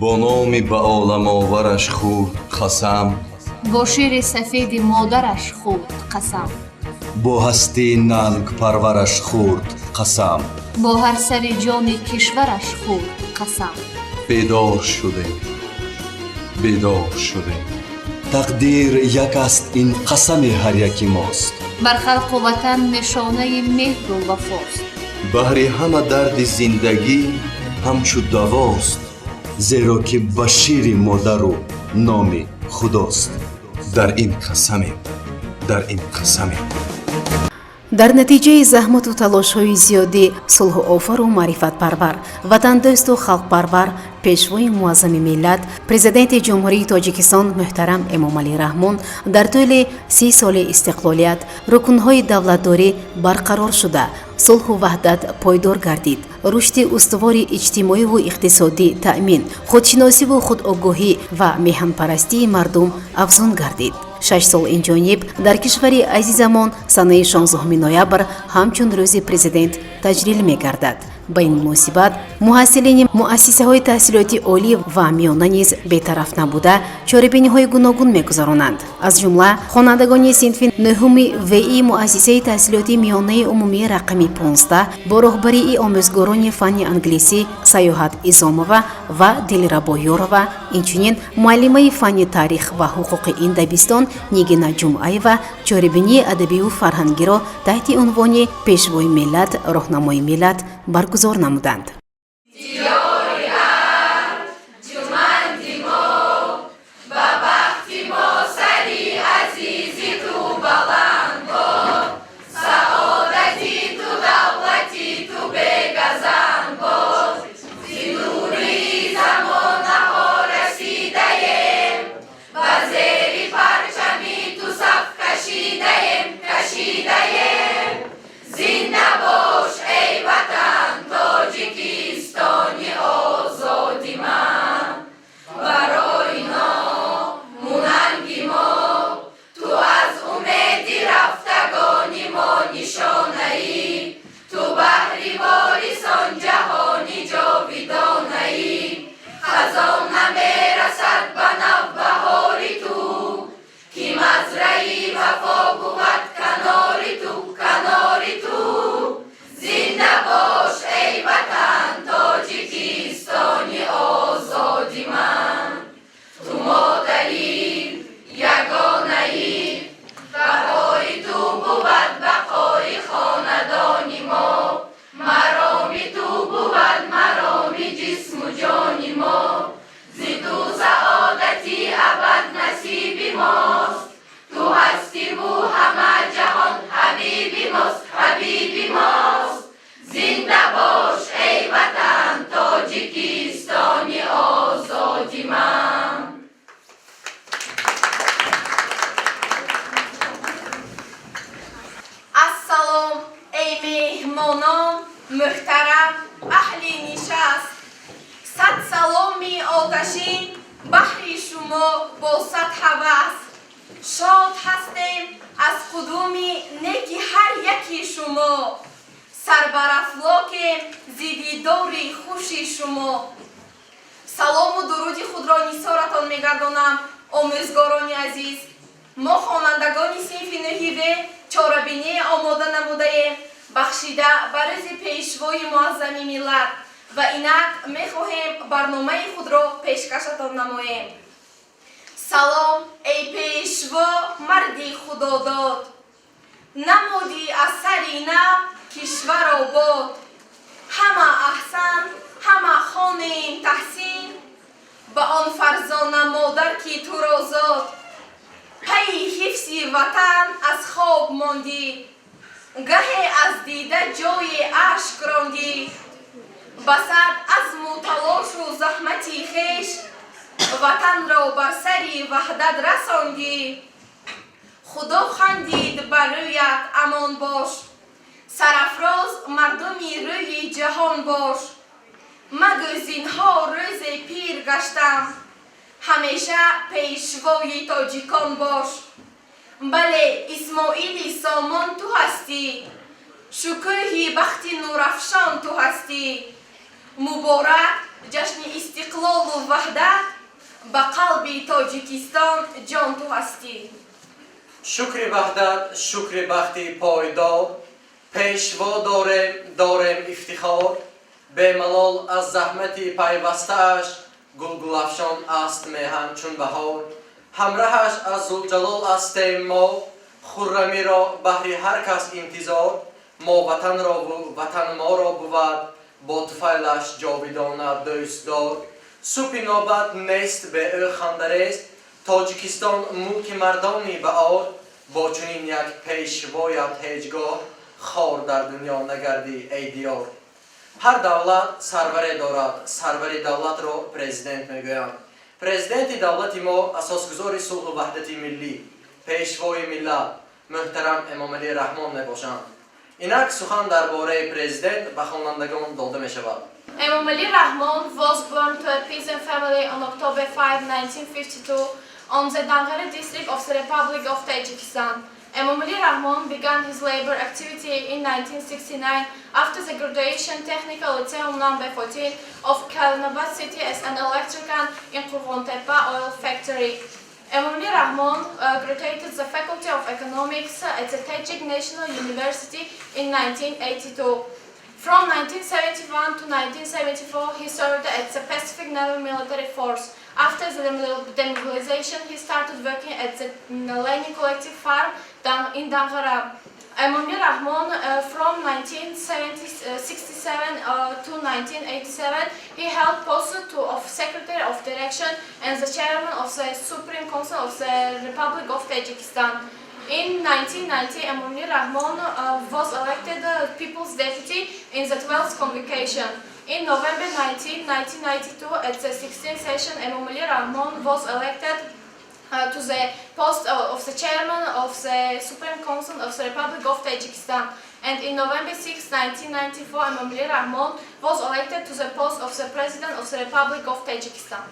با نامی به عالم آورش خورد قسم، با شیر سفید مادرش خورد قسم، با هستی ننگ پرورش خورد قسم، با هر سر جان کشورش خورد قسم. بیدار شده، بیدار شده، تقدیر یک است این قسم هر یکی ماست. بر خلق و وطن نشانه مهر و وفاست. بهر همه درد زندگی همچو دواست، زیرا که بشیر مادر و نام خداست. در این قسمیم، در این قسمیم. дар натиҷаи заҳмату талошҳои зиёдӣ сулҳуофару маърифатпарвар, ватандӯсту халқпарвар, пешвои муаззами миллат, президенти ҷумҳурии тоҷикистон муҳтарам эмомалӣ раҳмон дар тӯли 30 соли истиқлолият рукнҳои давлатдорӣ барқарор шуда, сулҳу ваҳдат пойдор гардид, рушди устувори иҷтимоиву иқтисодӣ таъмин, худшиносиву худогоҳӣ ва меҳанпарастии мардум афзун гардид. 6 сол инҷониб дар кишвари азизамон санаи 16 ноябр ҳамчун рӯзи президент таҷрил мегардад. ба ин муносибат муҳассилини муассисаҳои таҳсилоти олӣ ва миёна низ бетараф набуда чорабиниҳои гуногун мегузаронанд. аз ҷумла хонандагони синфи нӯҳуми вии муассисаи таҳсилоти миёнаи умумии рақами 15 бо роҳбарии омӯзгорони фанни англисӣ Саёҳат Изомова ва Дилрабо Ёрова, инчунин муаллимаи фанни таърих ва ҳуқуқи ин дабистон Нигина Ҷумъаева чорабинии адабию фарҳангиро таҳти унвони пешвои миллат, роҳнамои миллат баргузор намуданд. محترم اهل نشست، صد سلامی آتشین بحری شما با صد هوس. شاد هستیم از قدومی نیکی هر یکی شما، سربرافلاکیم زیدیداری خوشی شما. سلام و درودی خود را نیسارتان میگردانم آموزگارانی عزیز. ما خوانندگان صنف نهیوه چاره‌بینی آماده نموده‌ایم بخشیده بر روز پیشوای معظم ملت و اینک میخواهیم برنامه خود را پیشکشتان نماییم. سلام ای پیشوا مردی خداداد، نمودی از سرینا کشور آباد. همه احسن همه خانیم تحسین، به آن فرزانه مادر که تو را زاد. پی حفظ وطن از خواب ماندی، گهی از دیده جای عشق راندی. بسد از تلاش و زحمتی خویش، وطن را بر سری وحدت رساندی. خدا خندید بر رویت امان باش، سرافراز مردمی روی جهان باش. مگو زینها روز پیر گشتم، همیشه پیشوای تاجیکان باش. بله اسماعیل سامان تو هستی، شکوه بخت نورافشان تو هستی. مبارک جشن استقلال و وحدت به قلب تاجیکستان جان تو هستی. شکر وحدت، شکر بخت پایدار، پیشوا داریم افتخار، به ملال از زحمت پیوسته‌اش گل افشان است میهن چون بهار. همراهش از ذوالجلال هستیم ما، خرمی را بهر هر کس انتظار. ما وطن را و وطن ما را بود، با طفیلش جاویدانه دوست دار. سوپ نوبت نیست به او خندرست، تاجیکستان ملک مردانی به آر. با چنین یک پیشوایت هیچگاه خار در دنیا نگردی ای دیار. هر دولت سروری دارد، سروری دولت را پرزیدنت میگویند. پرزیدنت دولت ما اساسگزار صلح و وحدت ملی، پیشوای ملت محترم امام علی رحمان میباشند. اینک سخن درباره پرزیدنت به خوانندگان داده می شود. Imam Ali Rahman was born to a peasant family on October 5, 1952 on the Dangare district of the Republic of Tajikistan. Imam Ali Rahman began his labor activity in 1969 after the graduation Technical Lyceum number 14 of Kalinabad city as an electrician in Qurghantepe oil factory. Imam Ali Rahman graduated the Faculty of Economics at the Tajik National University in 1982. From 1971 to 1974, he served at the Pacific Naval Military Force. After the demobilization, he started working at the Lenin Collective Farm in Dangara. Imam Ali Rahman, from 1967 to 1987, he held posts of Secretary of Direction and the Chairman of the Supreme Council of the Republic of Tajikistan. In 1990, Imam Ali Rahman was elected People's Deputy in the 12th Convocation. In November 1992, at the 16th session, Imam Ali Rahman was elected to the post of the Chairman of the Supreme Council of the Republic of Tajikistan. And in November 6, 1994, Imam Ali Rahman was elected to the post of the President of the Republic of Tajikistan.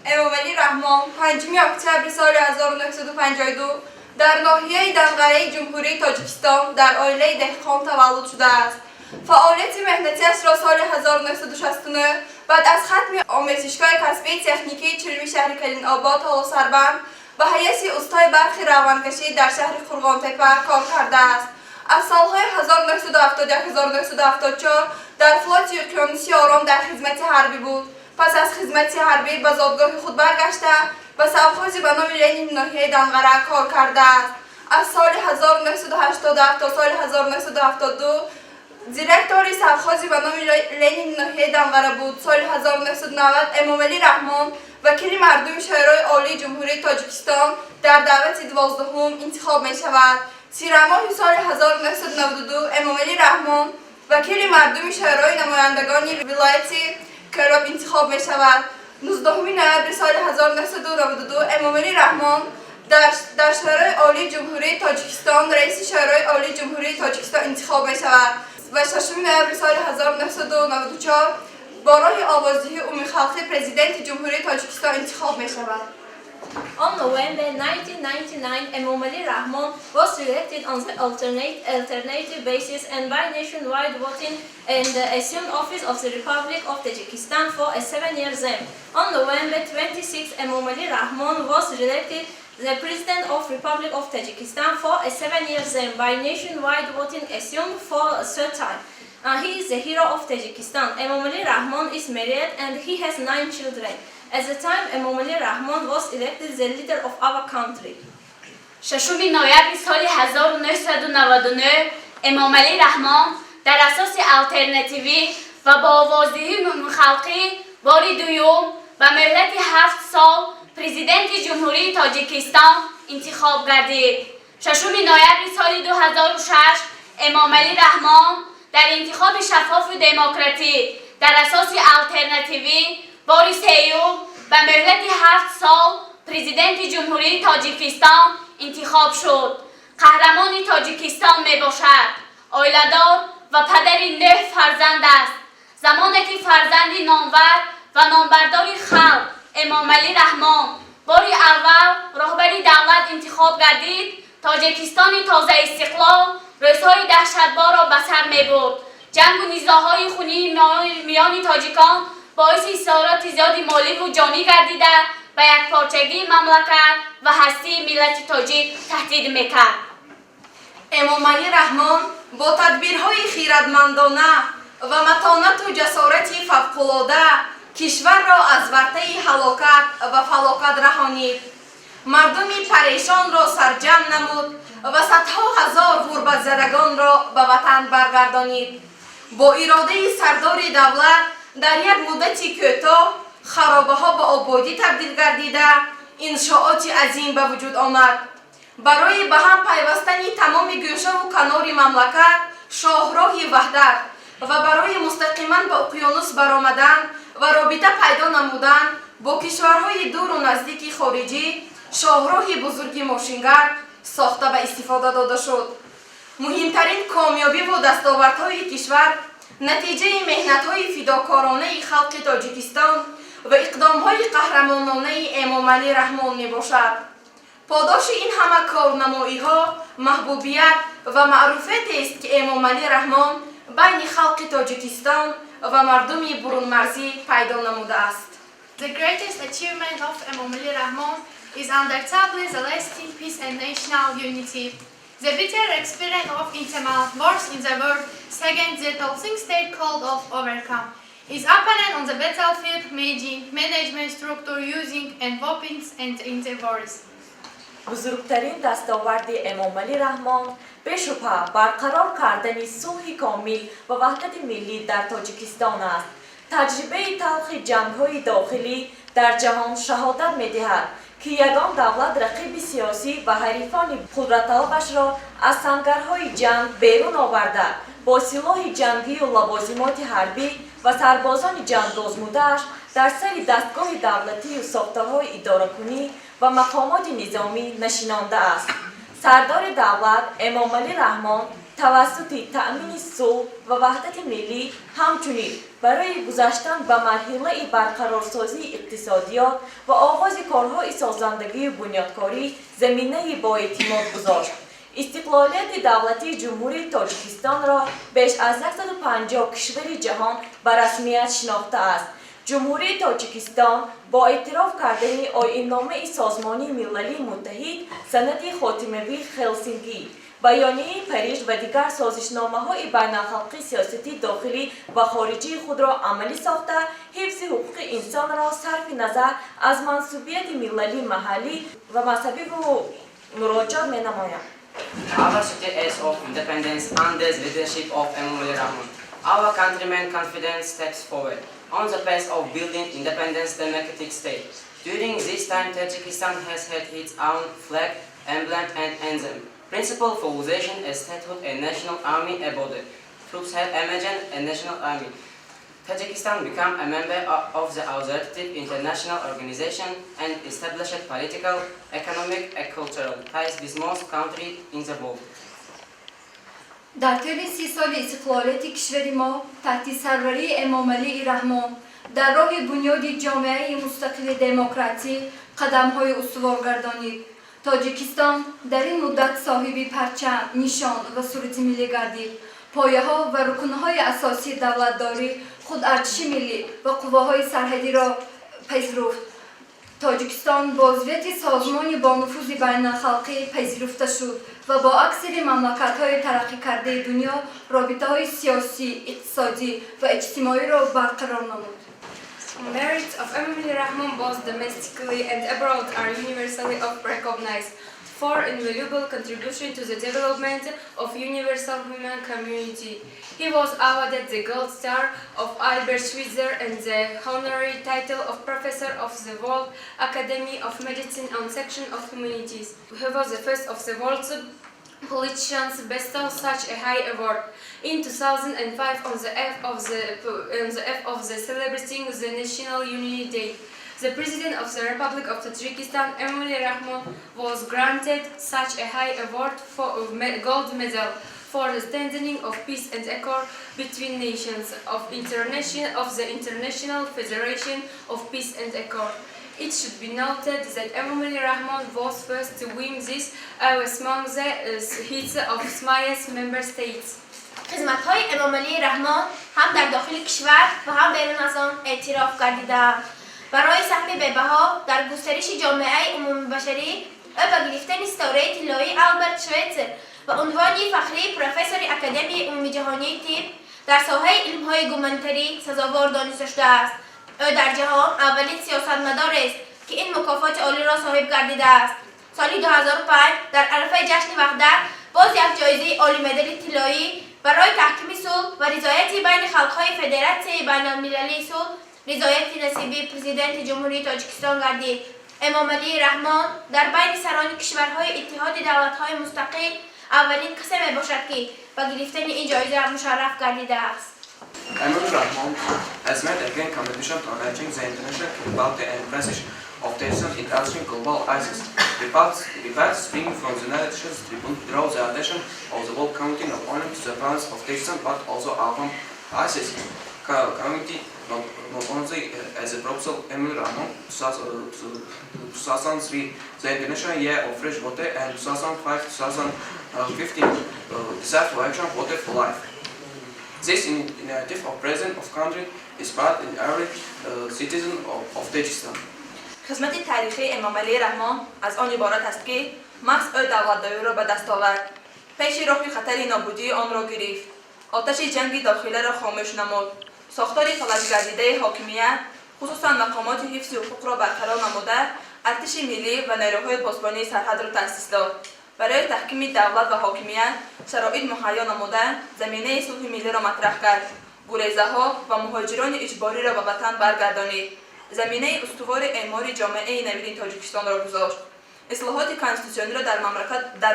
امام علی رحمان 5 اکتبر سال 1952 در ناحیه دنقره جمهوری تاجیکستان در عائله دهقان تولد شده است. فعالیت مهنتیش را سال 1969 بعد از ختم آموزشگاه کسبی تکنیکی چلمی شهر کلین آباد تا سربند به حیث استای برخی روانکشی در شهر قرغانتپه کار کرده است. از سالهای 1971-1974 در فلوت اقیانوسی آرام در خدمت حربی بود. پس از خدمت حربی به زادگاه خود برگشته و سرخوزی به نام لنین ناحیه دنقره کار کرده است. از سال 1987 تا سال 1972 دیرکتوری سرخوزی به نام لنین ناحیه دنقره بود. سال 1990 امام علی رحمان وکیل مردم شورای عالی جمهوری تاجیکستان در دعوت 12 انتخاب می شود. سیرماه سال 1992 امام علی رحمان وکیل مردم شورای نمایندگان ولایتی کراب انتخاب می شود. 19 نوامبر سال 1992 امام علی رحمان در شورای عالی جمهوری تاجیکستان رئیس شورای عالی جمهوری تاجیکستان انتخاب می شود و 6 نوامبر سال 1994 با راه آوازدهی عمومی خلقی پرزیدنت جمهوری تاجیکستان انتخاب می شود. On November 1999, Imam Ali Rahman was elected on the alternative basis and by nationwide voting and assumed office of the Republic of Tajikistan for a 7-year term. On November 26, Imam Ali Rahman was elected the President of Republic of Tajikistan for a 7-year term by nationwide voting assumed for a third time. He is the hero of Tajikistan. Imam Ali Rahman is married and he has 9 children. At the time, Imam Ali Rahman was elected the leader of our country. 6 نوامبر سال 1999 امام علی رحمان در اساس آلترناتیوی و با آوازدهی عمومی خلقی بار دوم به مهلت 7 سال پرزیدنت جمهوری تاجیکستان انتخاب گردید. 6 نوامبر سال 2006 امام علی رحمان در انتخاب شفاف و دموکراتیک در اساس آلترناتیوی بار سیوم به مهلت 7 سال پرزیدنت جمهوری تاجیکستان انتخاب شد. قهرمان تاجیکستان می باشد. آیله‌دار و پدر 9 فرزند است. زمانی که فرزند نامور و نامبردار خلق امام علی رحمان بار اول رهبر دولت انتخاب گردید، تاجیکستان تازه استقلال روزهای دهشتبار را به سر می برد. جنگ و نیزه‌های خونی میان تاجیکان باعث اثرات زیادی مالی و جانی گردیده و یک پارچگی مملکت و هستی ملت تاجیک تهدید میکرد. امامعلی رحمان با تدبیرهای خیرتمندانه و متانت و جسارت فوق‌العاده کشور را از ورطه هلاکت و فلاکت رهانید. مردمی پریشان را سرجم نمود و صدها هزار غربت زدگان را به وطن برگردانید. با اراده سردار دولت در یک مدتی کوتاه خرابه ها به آبادی تبدیل گردیده انشاءات عظیم به وجود آمد. برای به هم پیوستن تمام گوشه و کنار مملکت شاهراه وحدت و برای مستقیما به اقیانوس برآمدن و رابطه پیدا نمودن با کشورهای دور و نزدیک خارجی شاهراه بزرگ ماشینگرد ساخته به استفاده داده شد. مهمترین کامیابی و دستاوردهای کشور نتیجه مهنت‌های فداکارانه خلق تاجیکستان و اقدام‌های قهرمانانه امامعلی رحمان میباشد. پاداش این همه کارنمایی‌ها محبوبیت و معروفیت است که امامعلی رحمان بین خلق تاجیکستان و مردم برون مرزی پیدا نموده است. The greatest achievement of Emomali Rahman is undoubtedly the lasting peace and national unity. The bitter experience of internal wars in the world second the toxic state called of overcome is apparent on the battlefield management structure using and weapons and interwars. بزرگترین دستاورد امامعلی رحمان بشبه برقرار کردن صلح کامل و وحدت ملی در تاجیکستان است. تجربه تلخ جنگ‌های داخلی در جهان شهادت می‌دهد که یگان دولت رقیب سیاسی و حریفان قدرت‌طلبش را از سنگرهای جنگ بیرون آورده با سلاح جنگی و لوازمات حربی و سربازان جنگ آزموده‌اش در سر دستگاه دولتی و ساختارهای اداره‌کنی و مقامات نظامی نشینانده است. سردار دولت امامعلی رحمان توسط تأمین صلح و وحدت ملی همچنین برای گذشتن به مرحله برقرارسازی اقتصادیات و آغاز کارهای سازندگی و بنیادکاری زمینه با اعتماد گذاشت. استقلالیت دولتی جمهوری تاجیکستان را بیش از 150 کشور جهان به رسمیت شناخته است. جمهوری تاجیکستان با اعتراف کردن آیین‌نامه سازمان ملل متحد، سند خاتمه‌ای هلسینکی، بیانیه پاریس و دیگر سازشنامه‌های بین‌المللی سیاستی داخلی و خارجی خود را عملی ساخته، حفظ حقوق انسان را صرف نظر از منسوبیت مللی محلی و مذهبی مراجعه می‌نماید. Our city is of independence under the leadership of Emomali Rahman. Our countrymen confidence steps forward on the path of building independent democratic state. During this time, Tajikistan has had its own flag, emblem and anthem. Principal for possession a statehood a national army body. Troops have emerged a national army. Tajikistan became a member of the authoritative international organization and established political, economic and cultural ties with most countries in the world. در طول 30 سال استقلالیت کشور ما تحت سروری امامعلی رحمان در راه بنیاد جامعه مستقل دموکراسی قدم‌های استوار گردانید. تاجیکستان در این مدت صاحب پرچم، نشان و صورت ملی گردید. پایه‌ها و رکن‌های اساسی دولتداری خود ارتش ملی و قواهای سرحدی را پذیرفت. تاجیکستان با عضویت سازمان با نفوذ بین‌الخلقی پذیرفته شد و با اکثر مملکت‌های ترقی کرده دنیا رابطه‌های سیاسی، اقتصادی و اجتماعی را برقرار نمود. Merits of Emomali Rahman both domestically and abroad are universally recognized for invaluable contribution to the development of universal human community. He was awarded the Gold Star of Albert Schweitzer and the honorary title of Professor of the World Academy of Medicine on Section of Humanities. He was the first of the world's politicians bestow such a high award. In 2005, on the eve of the celebrating the National Unity Day, the President of the Republic of Tajikistan, Emomali Rahman, was granted such a high award for gold medal for the strengthening of peace and accord between nations of the International Federation of Peace and Accord. It should be noted that Emomali Rahman was first to win this among the hits of SMIA's member states. خدمت‌های امامعلی رحمان هم در داخل کشور و هم بیرون از آن اعتراف گردیده‌اند. برای سهم به‌بها در گسترش جامعه عمومی بشری، او به گرفتن ستاره طلایی آلبرت شویتزر و عنوان فخری پروفسور اکادمی عمومی جهانی طب در ساحه علم‌های گومنتری سزاوار دانسته شده است. او در جهان اولین سیاستمدار است که این مکافات عالی را صاحب گردیده است. سال 2005 در عرفه جشن وحدت باز یک جایزه عالی مدال طلایی برای تحکیم صلح و رضایت بین خلق‌های فدراسیون بین‌المللی صلح رضایت نصیبی پرزیدنت جمهوری تاجیکستان گردید. امامعلی رحمان در بین سران کشورهای اتحاد دولت‌های مستقل اولین کسی میباشد که به گرفتن این جایزه مشرف گردیده است. Emomali Rahmon has made a grand contribution to enlarging the international capability and presence of terrorism in altering global ISIS. Reports springing from the United Nations draw the attention of the world community not only to the violence of terrorism but also armed ISIS community, not only as a proposal Emomali Rahmon 2003, the International Year of Fresh Water, and 2005-2015, Desire for Action Water for Life. This initiative of President of country is part in every citizen of Tajikistan. خدمت تاریخی امامعلی رحمان از آن عبارت است که محض او دولت‌داری را به دست آورد، پیش راه خطر نابودی آن را گرفت، آتش جنگ داخلی را خاموش نمود، ساختار فلج گردیده حاکمیت خصوصا مقامات حفظ حقوق را برقرار نموده، ارتش ملی و نیروهای پاسبانی سرحد را تأسیس داد. برای تحکیم دولت و حاکمیت شرایط مهیا نموده، زمینه صلح ملی را مطرح کرد، گریزه‌ها و مهاجران اجباری را به وطن برگردانید، زمینه استوار اعمار جامعه نوین تاجیکستان را گذاشت، اصلاحات کانستیتوسیونی را در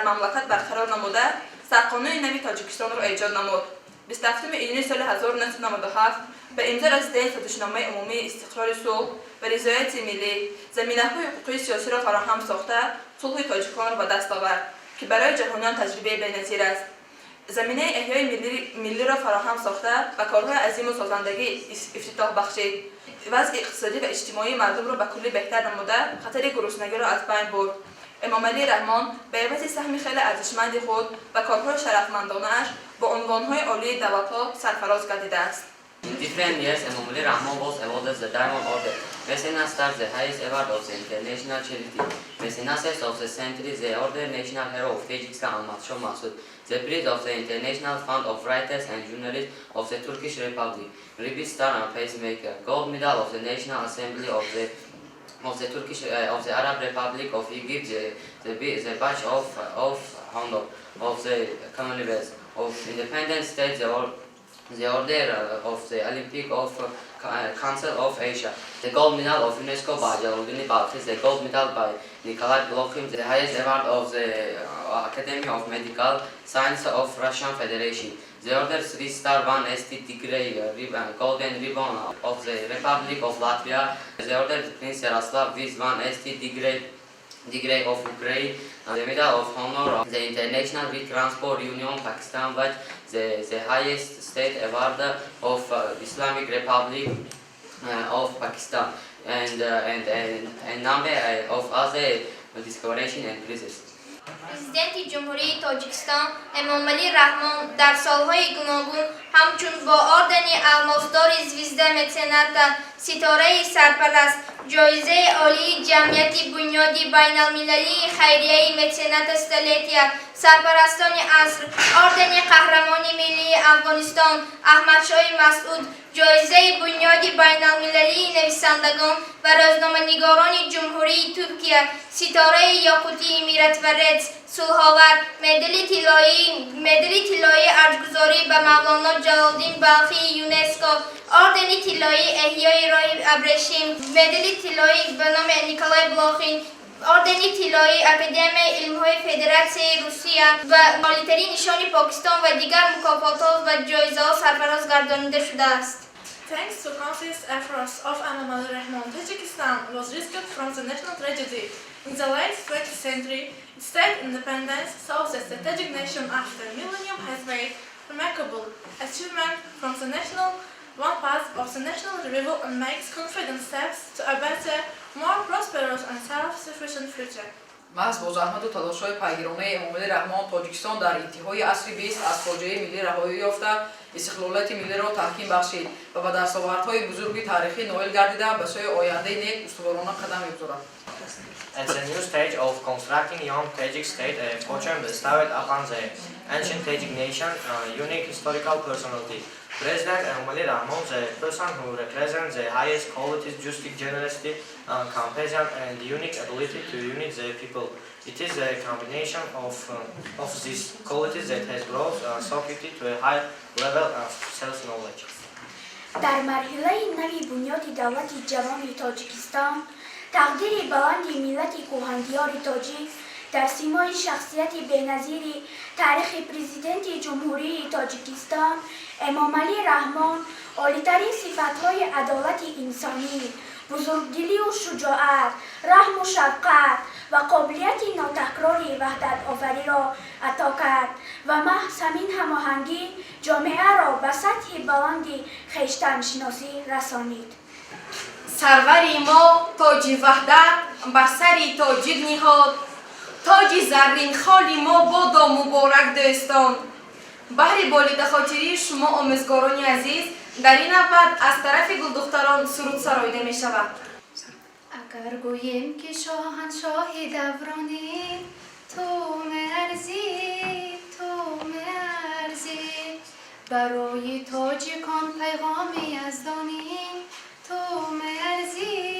مملکت برقرار نموده، سرقانون نوی تاجیکستان را ایجاد نمود. 27 ایلون سال 1997 به امضا رسیدن سازشنامه عمومی استقرار صلح و رضایت ملی زمینه‌های حقوقی سیاسی را فراهم ساخته، صلح تاجیکان را به دست آورد که برای جهانیان تجربه بی‌نظیر است. زمینه احیای ملی را فراهم ساخته و کارهای عظیم و سازندگی افتتاح بخشید. وضع اقتصادی و اجتماعی مردم را به کلی بهتر نموده، خطر گرسنگی را از بین برد. امامعلی رحمان به عوض سهم خیلی ارزشمند خود و کارهای شرفمندانه‌اش با عنوانهای عالی دولت‌ها سرفراز گردیده است. In different years, Emomali Rahmon was awarded the Diamond Order, Mecenas Star, the highest award of the international charity, Mecenas of the Century, the Order National Hero of Tajikistan, Almatsho Masud, the Prize of the International Fund of Writers and Journalists of the Turkish Republic, Ribbit Star and Pacemaker, Gold Medal of the National Assembly of the Arab Republic of Egypt, the Badge of Honor of the Commonwealth of Independent States, the Order of the Olympic of Council of Asia, the Gold Medal of UNESCO by Jalaluddin Balkis, the Gold Medal by Nikolai Blokhin, the highest award of the Academy of Medical Science of Russian Federation, the Order 3-star 1 ST Tigray Golden Ribbon of the Republic of Latvia, the Order Prince Yaroslav with 1 ST Degree of Ukraine, the Medal of Honor of the International Road Transport Union Pakistan, but the highest state award of Islamic Republic of Pakistan, and number of other decorations and prizes. پرزیدنت جمهوری تاجیکستان امامعلی رحمان در سالهای گوناگون همچون با اردن الماسدار زویزده متنت ستاره سرپرست جایزه عالی جمعیت بنیادی بین المللی خیریه متنت استلیتیا سرپرستان عصر اردن قهرمانی ملی افغانستان احمدشاه مسعود جایزه بنیادی بین المللی نویسندگان و روزنامه‌نگاران جمهوری ترکیه ستاره یاقوتی امیرت و رد صلح‌آور مدال طلایی ارجگذاری به مولانا جلال‌الدین بلخی یونسکو اردن طلایی احیای راه ابریشم مدال طلایی به نام نیکولای بلاخین اردن طلایی اکادمی علم‌های فدراسیون روسیه و عالی‌ترین نشان پاکستان و دیگر مکافات‌ها و جایزه‌ها سرفراز گردانیده شده است. Thanks to countless efforts of Emomali Rahmon, Tajikistan was rescued from the national tragedy. In the late 20th century, its state independence saw the strategic nation after millennium has made remarkable achievement from the national one path of the national revival and makes confident steps to a better, more prosperous and self-sufficient future. محض با زحمت و تلاش‌های پیگیرانه امام‌الله رحمان تاجیکستان در انتهای عصر 20 از فاجعه ملی رهایی یافته استقلالیت ملی را تحکیم بخشید و به دستاوردهای بزرگ تاریخی نائل گردیده به سوی آینده نیک استوارانه قدم می‌گذارد. At the new stage of constructing young Tajik state, a fortune bestowed upon the ancient Tajik nation a unique historical personality. President Emomali Rahmon, the person who represents the highest qualities, justice, generosity, compassion, and unique ability to unite the people. It is a combination of these qualities that has brought society to a high level of self-knowledge. در مرحله نوی بنیاد دولت جوان تاجیکستان تقدیر بلند ملت کهندیار تاجیک در سیمای شخصیت بی‌نظیر تاریخ پرزیدنت جمهوری تاجیکستان امامعلی رحمان عالی‌ترین صفت‌های عدالت انسانی، بزرگدلی و شجاعت، رحم و شفقت و قابلیت ناتکرار وحدت آوری را عطا کرد و محض همین هماهنگی جامعه را به سطح بلند خویشتن شناسی رسانید. سروری ما تاج وحدت بر سری تاجیک نهاد، تاج زرین خالی ما بادا مبارک دوستان. بهر بالید خاطری شما آموزگاران عزیز در این نوبت از طرف گل دختران سرود سرایده می شود. اگر گوییم که شاهنشاه دورانی تو مرزی برای تاجیکان پیغامی یزدانی تو مرزی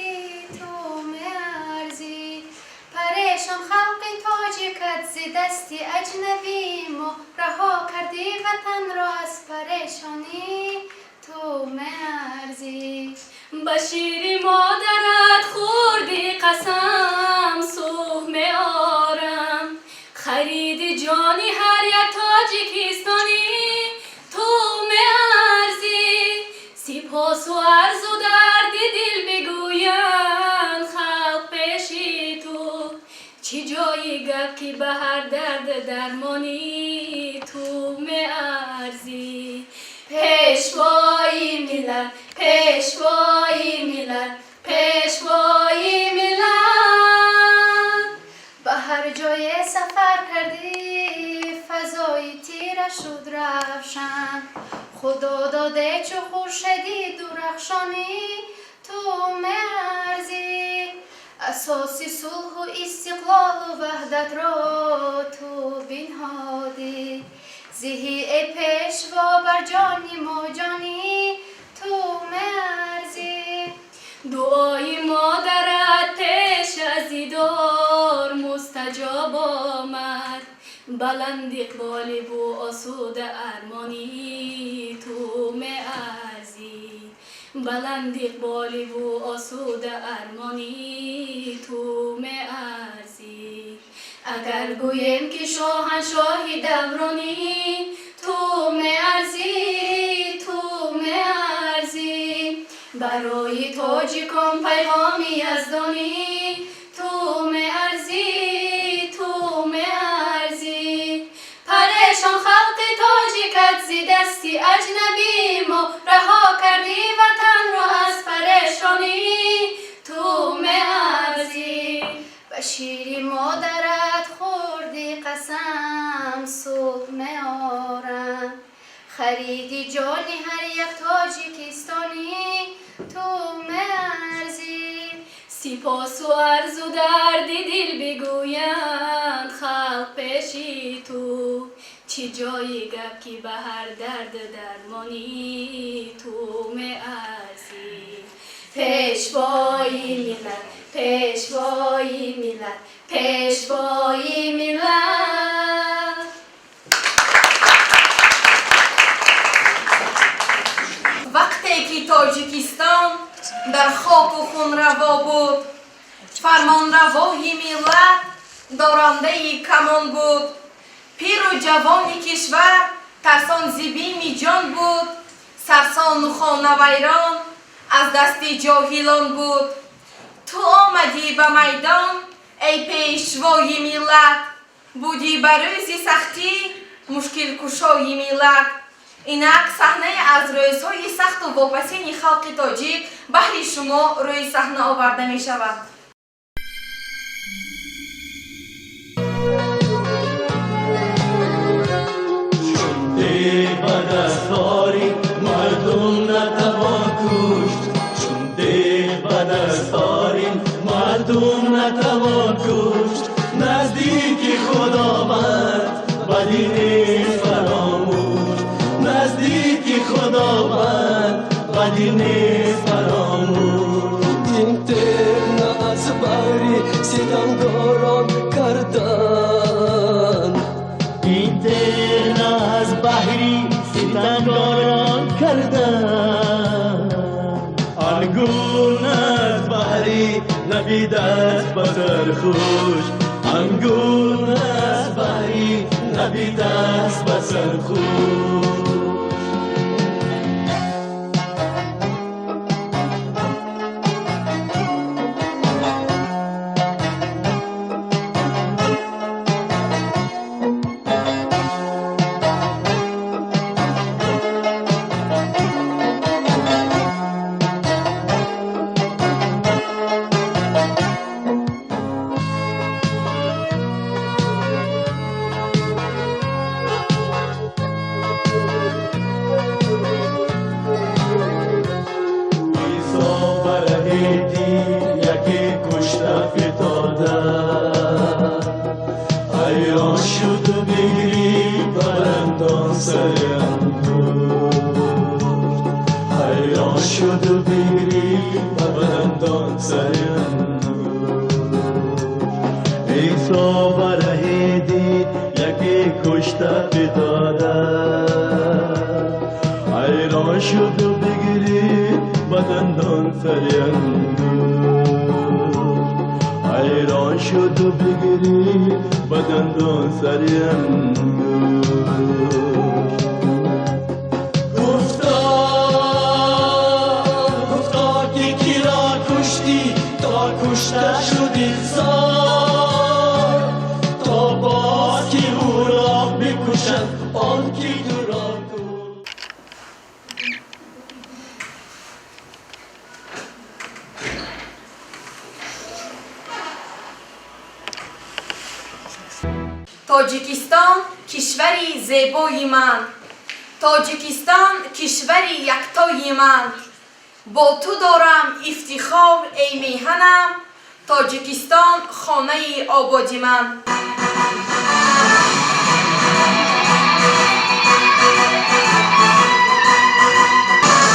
پریشان خلق تاجیکت ز دست اجنبی ما رها کردی وطن را از پریشانی تو مرزی بشیر مادرت خوردی قسم سهم آرم خرید جانی هر یک تاجیکستانی تو مرزی سپاس و عرض و درد دل بگویند خلق پیشی تو چی جایی گپ که به هر درد درمانی تو مرزی پیشوای ملت به هر جای سفر کردی فضای تیره شد روشن خدا داده چو خورشیدی درخشانی تو مرزی اساسی صلح و استقلال و وحدت را تو بنهادی زهی ای پیشوا بر جانی ما جانی تو مرزی دعای مادرت پیش از دیدار مستجاب آمد بلند اقبال بو آسود ارمانی تو مرزی بلند اقبال بو آسود ارمانی تو مرزی اگر گویم که شاهنشاه دورانی تو مرزی برای تاجیکان پیغامی یزدانی تو مرزی پریشان خلق تاجیکت ز دست اجنبی ما رها کردی وطن را از پریشانی تو مرزی بشیر مادرت خوردی قسم صبح آرم خریدی جانی هر یک تاجیکستانی تو مرزی سپاس و عرض و درد دل بگویند خلق پیشی تو چی جایی گپ که به هر درد درمانی تو مرزی پیشوای ملت وقتی که تاجیکستان در خاک و خون روا بود فرمان روای ملت دارنده کمان بود پیر و جوان کشور ترسان زبیم جان بود سرسان و خانه ویران از دست جاهلان بود تو آمدی به میدان ای پیشوای ملت بودی بر روز سختی مشکل کشای ملت اینک صحنه از روزهای سخت و واپسین خلق تاجیک بهر شما روی صحنه آورده می شود. مردم نتوان کشت نزدیک خداوند بدی نیست فراموش نزدیک خداوند بدی نیست فراموش این ترن از بری ستمگاران کردن این ترن از بحری ستمگاران کردن انگون از بحری نبی دست بسر خوش انگون از بحری نبی دست بسر خوش تاجیکستان کشوری زیبای من تاجیکستان کشوری یکتای من با تو دارم افتخار ای میهنم تاجیکستان خانه آبادی من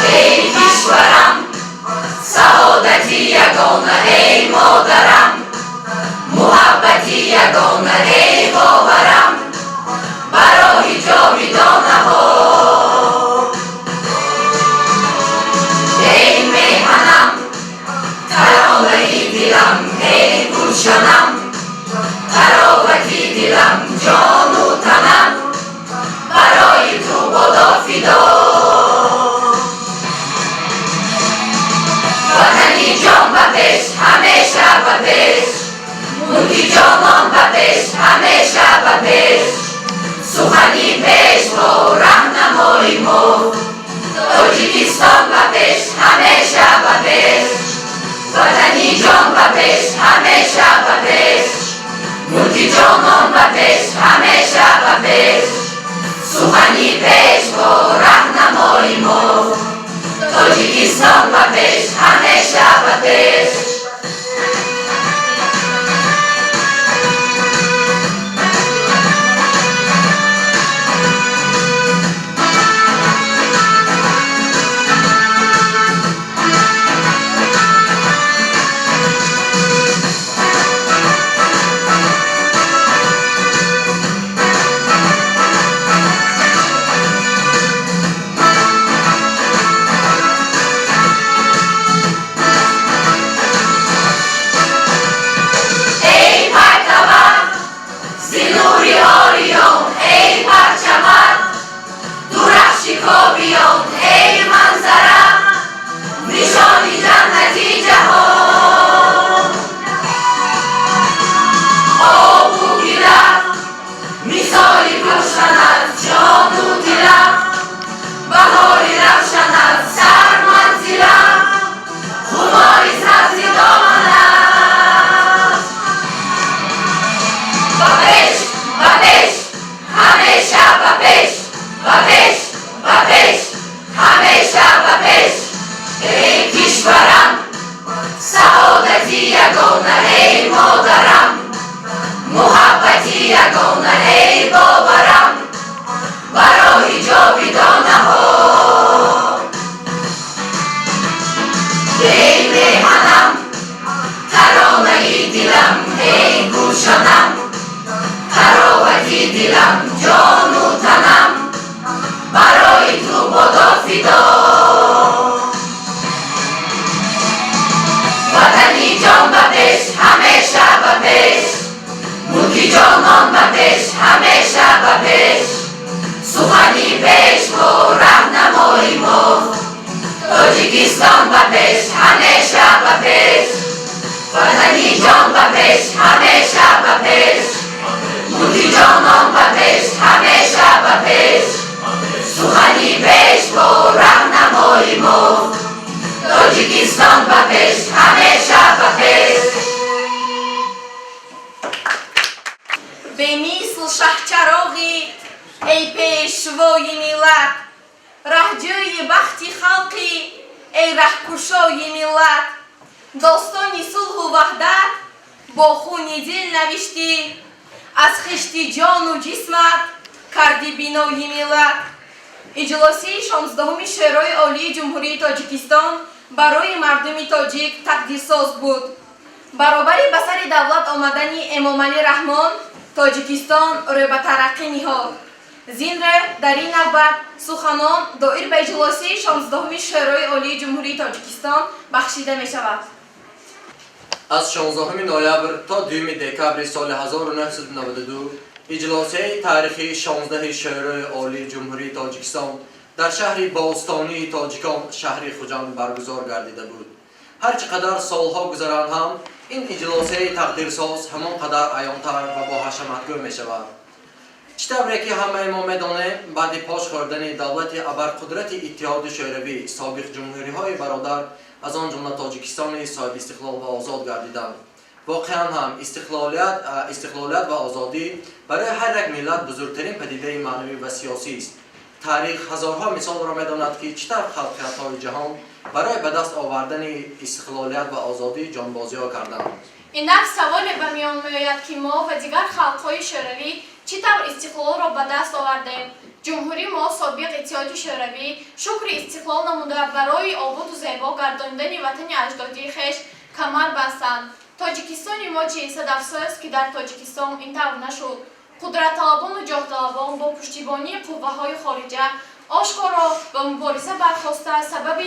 ای کشورم سعادتی یگانه ای مادرم محبتی یگانه ای باورم برای جاویدانه ها ای میهنم ترانه دلم ای گلشنم تراوتی دلم جان و تنم برای تو بادا فدا وطنی جان بپش همیشه بپش ملکی جانان بپش همیشه بپش سخنی پیش و رهنمایی مفت تاجیکستان بپش همیشه بپش وطنی جان بپش همیشه بپش ملکی جانان بپش همیشه بپش سخنی پیش و رهنمایی مفت تاجیکستان بپش همیشه بپش یگانه ای مادرم محبتی یگانه ای باورم برای جاویدانه ها ای میهنم ترانه دلم ای گوشنم تراوتی دلم جان و تنم برای تو بادا فدا وطنی جان بپیش همیشه بپیش ملکی جانان بپیش همیشه بپیش سخنی پیش و رهنمایی ما تاجیکستان بپیش همیشه بپیش وطنی جان بپیش همیشه بپیش ملکی جانان بپیش همیشه بپیش سخنی پیش و رهنمایی ما تاجیکستان بپیش همیشه بپیش به مثل شهچراغی ای پیشوای ملت رهجوی بخت خلقی ای رهکشای ملت داستانی صلح و وحدت با خون دل نوشتی از خشت جان و جسمت کردی بینای ملت اجلاسی 16 شورای عالی جمهوری تاجیکستان برای مردم تاجیک تقدیرساز بود. برابری به سر دولت آمدن امامعلی رحمان تاجیکستان روی به ترقی نهاد. زین در این نوبت سخنان دایر به اجلاسی 16 شورای عالی جمهوری تاجیکستان بخشیده می شود. از 16 نوامبر تا 2 دکبر سال 1992 اجلاسی تاریخی 16 شورای عالی جمهوری تاجیکستان در شهر باستانی تاجیکان شهر خوجند برگزار گردیده بود. هرچقدر سالها گذران هم این اجلاسی تقدیرساز همانقدر عیان‌تر و با حشمتگو می شود. چطوری که همه ما می‌دانیم بعد پاش خوردن دولت ابرقدرت اتحاد شوروی سابق جمهوری های برادر از آن جمله تاجیکستان صاحب استقلال و آزاد گردیدند. واقعا هم استقلالیت و آزادی برای هر یک ملت بزرگترین پدیده معنوی و سیاسی است. تاریخ هزارها مثال را می‌داند که چطور خلقیت‌های جهان برای به دست آوردن استقلالیت و آزادی جانبازی‌ها کردند. این سوال به میان می‌آید که ما و دیگر خلق‌های شوروی چطور استقلال را به دست آوردیم؟ جمهوری ما سابق اتحاد شوروی شکر استقلال نموده برای آباد و زیبا گرداندن وطن اجدادی خویش کمر بستند. تاجیکستان ما چه صد افسوس که در تاجیکستان اینطور نشد. قدرت طلبان و جاه طلبان با پشتیبانی قوه‌های خارجه آشکارا و مبارزه برخواسته سبب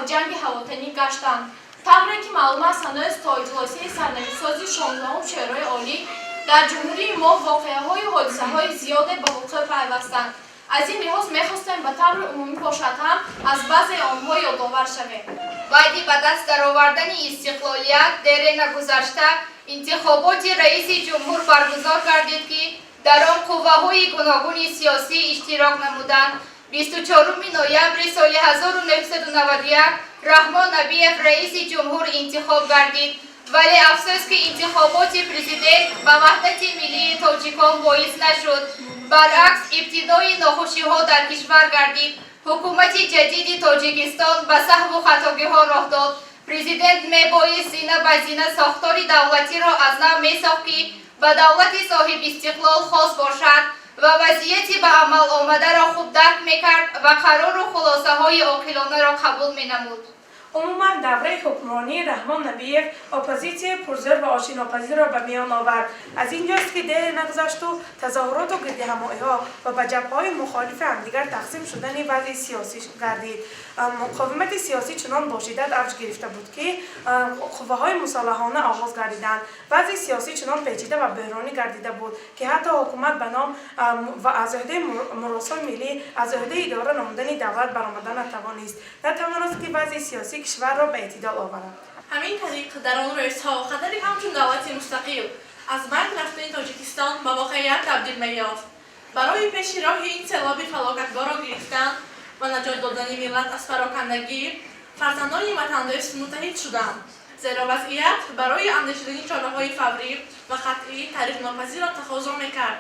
جنگ هواتنی گشتند. طوری که معلوم است هنوز تا اجلاسی سرنوشت‌سازی 16 شورای عالی در جمهوری ما واقعه‌های و حادثه‌های زیاد به وقوع پیوستند. از این لحاظ می‌خواستیم به طور عمومی باشد هم از بعضی آنها یادآور شویم. بعد به دست درآوردن استقلالیت در نگذشته انتخابات رئیس جمهور برگزار گردید که در آن قوه‌های گوناگون سیاسی اشتراک نمودند. 24 نوامبر سال 1991 رحمان نبیف رئیس جمهور انتخاب گردید، ولی افسوس که انتخابات پرزیدنت به وحدت ملی تاجیکان باعث نشد. برعکس ابتدای ناخوشی‌ها در کشور گردید. حکومت جدید تاجیکستان به سهو و خطاگی‌ها راه داد. پرزیدنت میبایست زینه به زینه ساختار دولتی را از نو میساخت که به دولت صاحب استقلال خاص باشد و وضعیتی به عمل آمده را خوب درک میکرد و قرار و خلاصه های عاقلانه را قبول مینمود. عموما دوره حکمرانی رحمان نبیف اپوزیسیون پرزور و آشتیناپذیر را به میان آورد. از اینجاست که در نگذشت و تظاهرات و گردهمایی‌ها و به جبهه‌های مخالف همدیگر تقسیم شدن وضع سیاسی گردید. مقاومت سیاسی چنان با شدت اوج گرفته بود که قوه‌های مسلحانه آغاز گردیدند. وضع سیاسی چنان پیچیده و بحرانی گردیده بود که حتی حکومت به نام و از عهده مراسم ملی از عهده اداره نمودن دولت برآمده نتوانست. نتوانست که وضع سیاسی کشور را به اعتدال آورد. همین طریق در آن روزها خطری همچون دولت مستقل از مرگ رفتن تاجیکستان به واقعیت تبدیل می‌یافت. برای پیش راه این سیلاب فلاکتبار را گرفتن و نجات دادن ملت از پراکندگی فرزندان وطندوست متحد شدند، زیرا وضعیت برای اندیشیدن چاره‌های فوری و قطعی تعریف ناپذیر را تقاضا می‌کرد.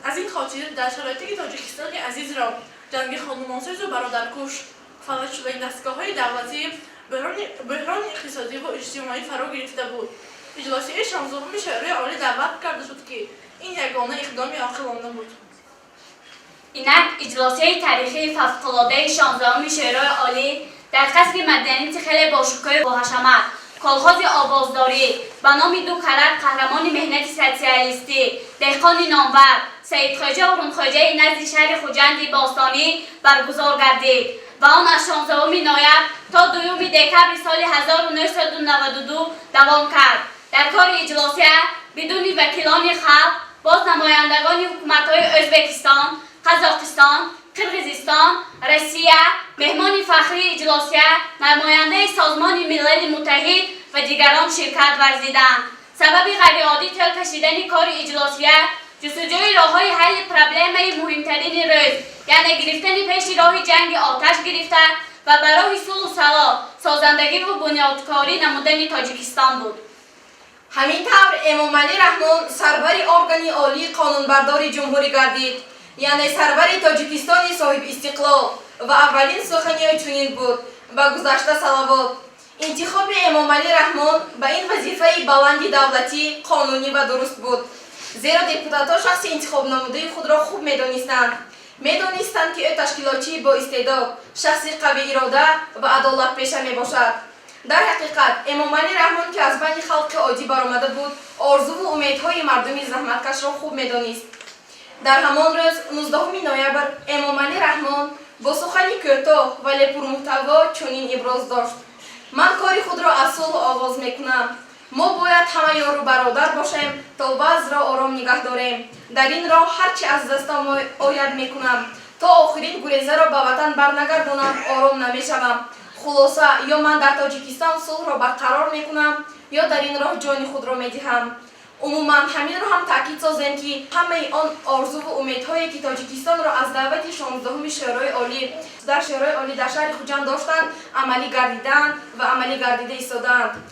از این خاطر در شرایطی که تاجیکستان عزیز را جنگ خانمانسوز و برادرکش فلج شده این دستگاه‌های دولتی بحران اقتصادی و اجتماعی فرا گرفته بود. اجلاسی 16 شورای عالی دعوت کرده شد که این یگانه اقدامی عاقلانه بود. اینک اجلاسی تاریخی فوق‌العاده 16 شورای عالی در قصر مدنیت خیلی باشکوه با حشمت کالخوز آوازداری به نام دو کرد قهرمان مهنت سوسیالیستی دهقان نامور سید خواجه ارونخواجه نزد شهر خوجند باستانی برگزار گردید و آن از 16 نوامبر تا 2 دکبر سال 1992 دوام کرد. در کار اجلاسی بدون وکیلان خلق باز نمایندگان حکومت‌های ازبکستان، قزاقستان، قرغیزستان، روسیه، مهمان فخری اجلاسی، نماینده سازمان ملل متحد و دیگران شرکت ورزیدند. سبب غیرعادی طول کشیدن کار اجلاسی جستجوی راه‌های حل پرابلم مهمترین روز یعنی گرفتن پیش راه جنگ آتش گرفته و برای صلح و صلاح سازندگی و بنیادکاری نمودن تاجیکستان بود. همینطور امامعلی رحمان سرور ارگان عالی قانونبرداری جمهوری گردید، یعنی سرور تاجیکستان صاحب استقلال و اولین سخنی چنین بود. با گذشته صلوات انتخاب امامعلی رحمان به این وظیفه بلند دولتی قانونی و درست بود، زیرا دپوتات‌ها شخص انتخاب نموده خود را خوب می‌دانستند که او تشکیلاتچی با استعداد، شخصی قوی اراده و عدالت پیشه میباشد. در حقیقت امامعلی رحمان که از بین خلق عادی برآمده بود، آرزو و امیدهای مردم زحمتکش را خوب می‌دانست. در همان روز 19 نوامبر امامعلی رحمان با سخنی کوتاه ولی پرمحتوا چنین ابراز داشت: من کار خود را از صلح آغاز میکنم. ما باید همه یار و برادر باشیم تا وضع را آرام نگه داریم. در این راه هرچی از دستم آید میکنم تا آخرین گریزه را به وطن برنگردانم آرام نمیشوم. خلاصه یا من در تاجیکستان صلح را برقرار میکنم یا در این راه جان خود را میدهم. عموما همین را هم تاکید سازیم که همه آن آرزو و امیدهایی که تاجیکستان را از دعوت 16 شورای عالی در شورای عالی در شهر خوجند داشتند عملی گردیدند و عملی گردیده ایستادند.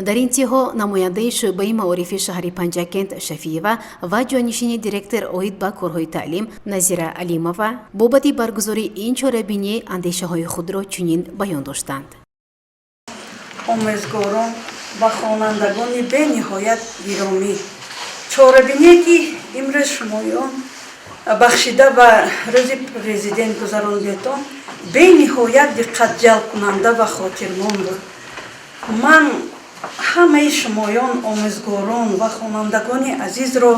در انتها نماینده شعبه معارف شهر پنجکند شفیوه و جانشین دیرکتور اوید با کارهای تعلیم نظیره علیموه بابت برگزاری این چاره‌بینی اندیشه‌های خود را چنین بیان داشتند. آموزگاران و خوانندگان به‌نهایت گرامی، чорабине ки имрӯз шумоён бахшида ба рӯзи президент гузарондетон бениҳоят диққатҷалбкунанда ва хотирмон буд. ман ҳамаи шумоён омӯзгорон ва хонандагони азизро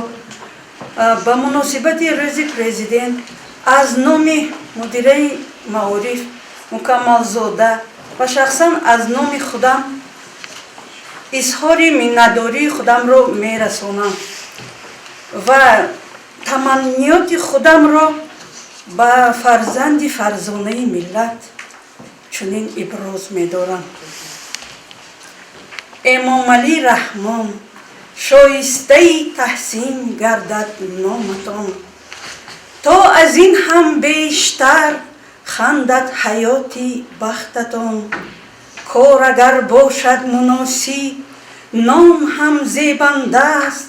ба муносибати рӯзи президент аз номи мудираи маориф мукаммалзода ва шахсан аз номи худам изҳори миннатдории худамро мерасонам ва таманниёти худамро ба фарзанди фарзонаи миллат чунин иброз медорам. эмомалӣ раҳмон шоистаи таҳсин гардад номатон, то аз ин ҳам бештар хандад ҳаёти бахтатон. кор агар бошад муносиб ном ҳам зебандаст,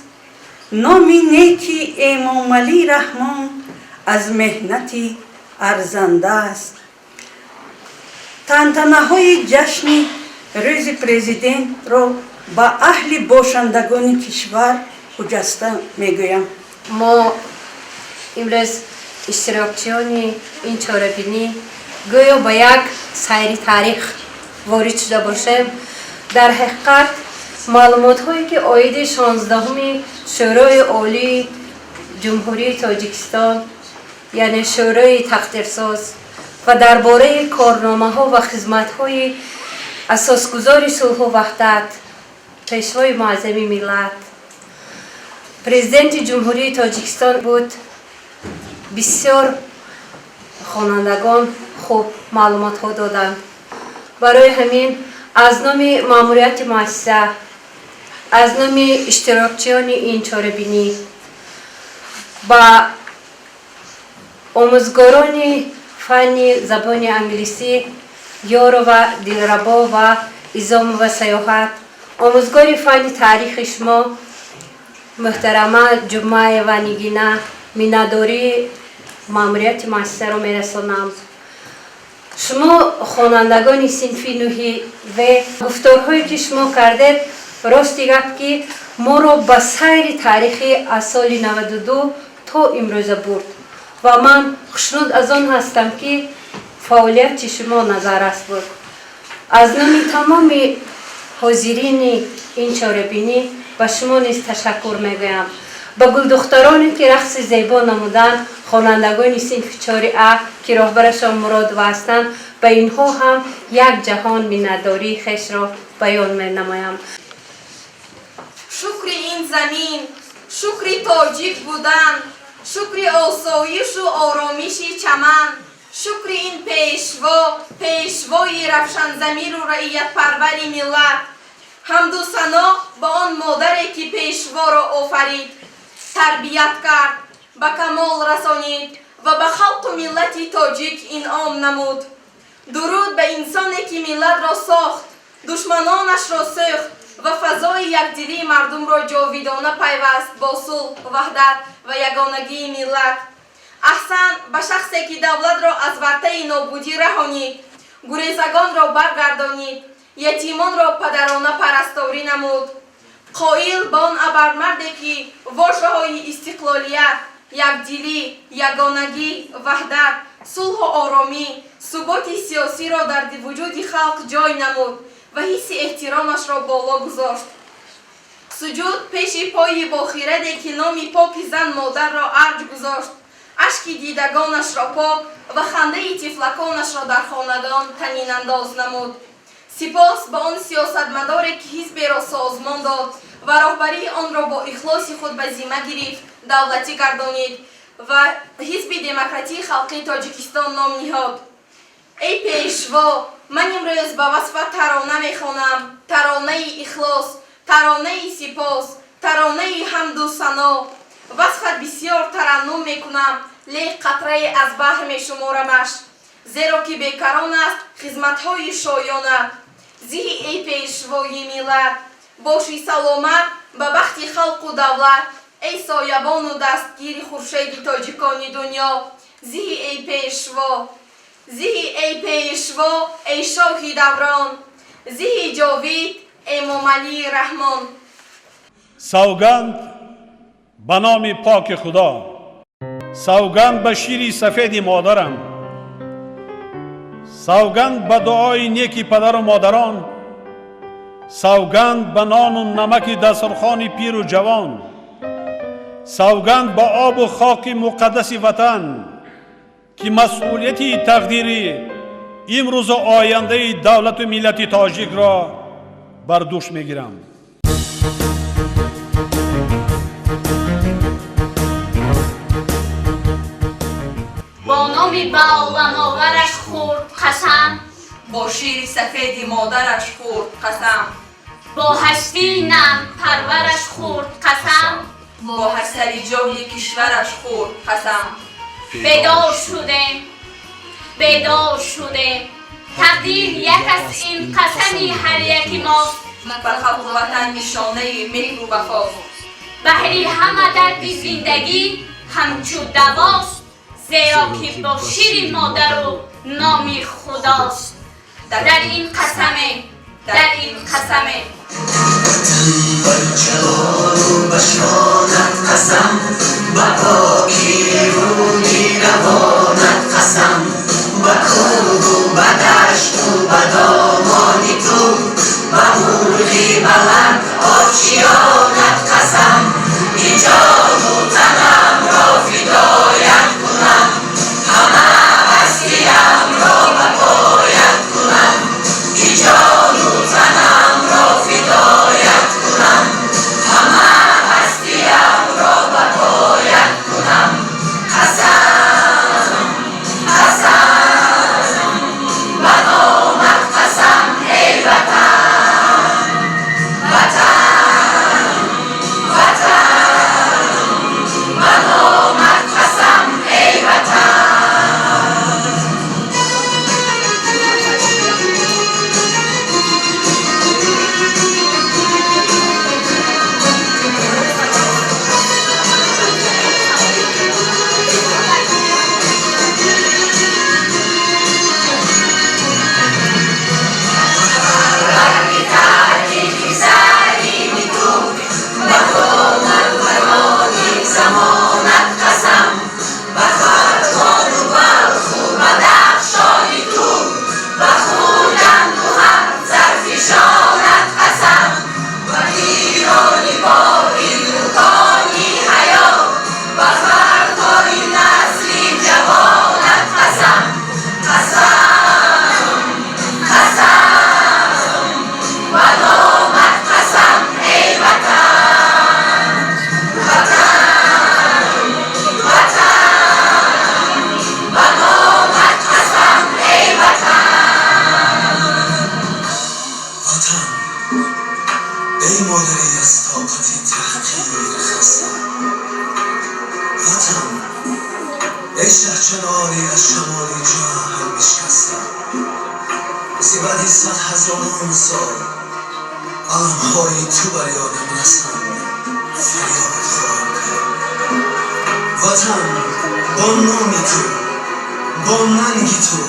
номи неки эмомалӣ раҳмон аз меҳнати арзандаст. тантанаҳои ҷашни рӯзи президентро ба аҳли бошандагони кишвар хуҷаста мегӯям. мо имрӯз иштирокчиёни ин чорабинӣ гӯё ба як сайри таърих ворид шуда бошем. дар ҳақиқат маълумотҳое ки оиди 16-уми шӯрои олии ҷумҳурии тоҷикистон яъне шӯрои тақдирсоз ва дар бораи корномаҳо ва хизматҳои асосгузори сулҳу ваҳдат, пешвои муаззами миллат, президенти ҷумҳурии тоҷикистон буд. бисёр хонандагон хуб маълумотҳо доданд. барои ҳамин аз номи маъмурияти муассиса, аз номи иштирокчиёни ин чорабинӣ ба омӯзгорони фанни забони англисӣ ёрова дилрабо ва изом ва саёҳат, омӯзгори фанни таърихи шумо муҳтарама ҷумаева нигина миннатдории маъмурияти муассисаро мерасонам. шумо хонандагони синфи нӯҳи в гуфторҳое ки шумо кардед рости гап ки моро ба сайри таърихӣ аз соли 92 то имрӯза бурд ва ман хушнуд аз он ҳастам ки фаъолияти шумо назаррас буд. аз номи тамоми ҳозирини ин чорабинӣ ба шумо низ ташаккур мегӯям. ба гулдухтароне ки рақси зебо намуданд, хонандагони синфи 4А ки роҳбарашон Муродова ҳастанд, ба инҳо ҳам як ҷаҳон миннатдории хешро баён менамоям. шукри ин замин, шукри тоҷик будан, шукри осоишу оромиши чаман, шукри ин пешвои равшанзамиру раиятпарвари миллат. ҳамду сано ба он модаре ки пешворо офарид, тарбият кард, ба камол расонид ва ба халқу миллати тоҷик инъом намуд. дуруд ба инсоне ки миллатро сохт, душманонашро сӯхт ва фазои якдилии мардумро ҷовидона пайваст бо сулҳ, ваҳдат ва ягонагии миллат. аҳсан ба шахсе ки давлатро аз вартаи нобудӣ раҳонид, гурезагонро баргардонид, ятимонро падарона парасторӣ намуд. қоил ба он абармарде ки вожаҳои истиқлолият, якдилӣ, ягонагӣ, ваҳдат, сулҳу оромӣ, суботи сиёсиро дар вуҷуди халқ ҷой намуд ва ҳисси эҳтиромашро боло гузошт. суҷуд пеши пои бохираде ки номи поки зан модарро арҷ гузошт, ашки дидагонашро пок ва хандаи тифлаконашро дар хонадон танинандоз намуд. сипос ба он сиёсатмадоре ки ҳизберо созмон дод ва роҳбарии онро бо ихлоси худ ба зимма гирифт, давлатӣ гардонид ва ҳизби демократии халқии тоҷикистон ном ниҳод. эй пешво, ман имрӯз ба васфат тарона мехонам, таронаи ихлос, таронаи сипос, таронаи ҳамду сано. васфат бисёр тараннум мекунам, лек қатрае аз баҳр мешуморамаш, зеро ки бекарон аст хизматҳои шоёнат. зиҳи эй пешвои миллат, боши саломат ба бахти халқу давлат, эй соябону дастгири хуршеди тоҷикони дунё. зиҳи эй пешво, зиҳи эй пешво, эй шоҳи даврон, зиҳи ҷовид эмомалии раҳмон. савганд به نام پاک خدا. سوگند به شیر سفید مادرم، سوگند به دعای نیکی پدر و مادران، سوگند به نان و نمک دسترخوان پیر و جوان، سوگند به آب و خاک مقدس وطن که مسئولیتی تقدیری امروز و آینده دولت و ملت تاجیک را بر دوش میگیرم. با نام بالا مادرش خورد قسم، با شیر سفید مادرش خورد قسم، با هستی نم پرورش خورد قسم، با هر سری جوی کشورش خورد قسم. بیدار شدیم، بیدار شدیم، تقدیر یک از این قسمی هر یکی ماست. بر خلق وطن نشانه مهر و وفاست. بحری همه درد زندگی همچو دواست، زیرا که با شیر مادر و نام خداست. در این قسمه، در این قسمه. بر جلال و بشانت قسم، به پاکی روی روانت قسم، به کوه و به دشت و به دامانی تو، به مرغی بلند آشیانت قسم. این جان و تنم را فدایت کنم، همه هستیم را به پایت کنم. این جان و تنم را فدایت کنم، همه هستیم را به پایت کنم. قسم، قسم، به نامت قسم ای وطن، وطن، وطن، به نامت قسم ای وطن. ای مادری از طاقت تحقیر خستم، وطن ای شهرچناری از شمال جهل میشکستم. زیبدی 100,000 سال علمهای تو بر یادم رسند، فریاد خواهم کرد. وطن با نام تو، با ننگ تو،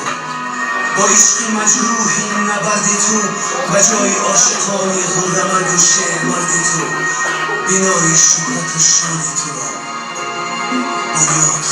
با عشق مجروحی نبردی تو، و جای عاشقانی خردمند و شعرمردی تو، بینایی شهرت و شانی تو را بنیاد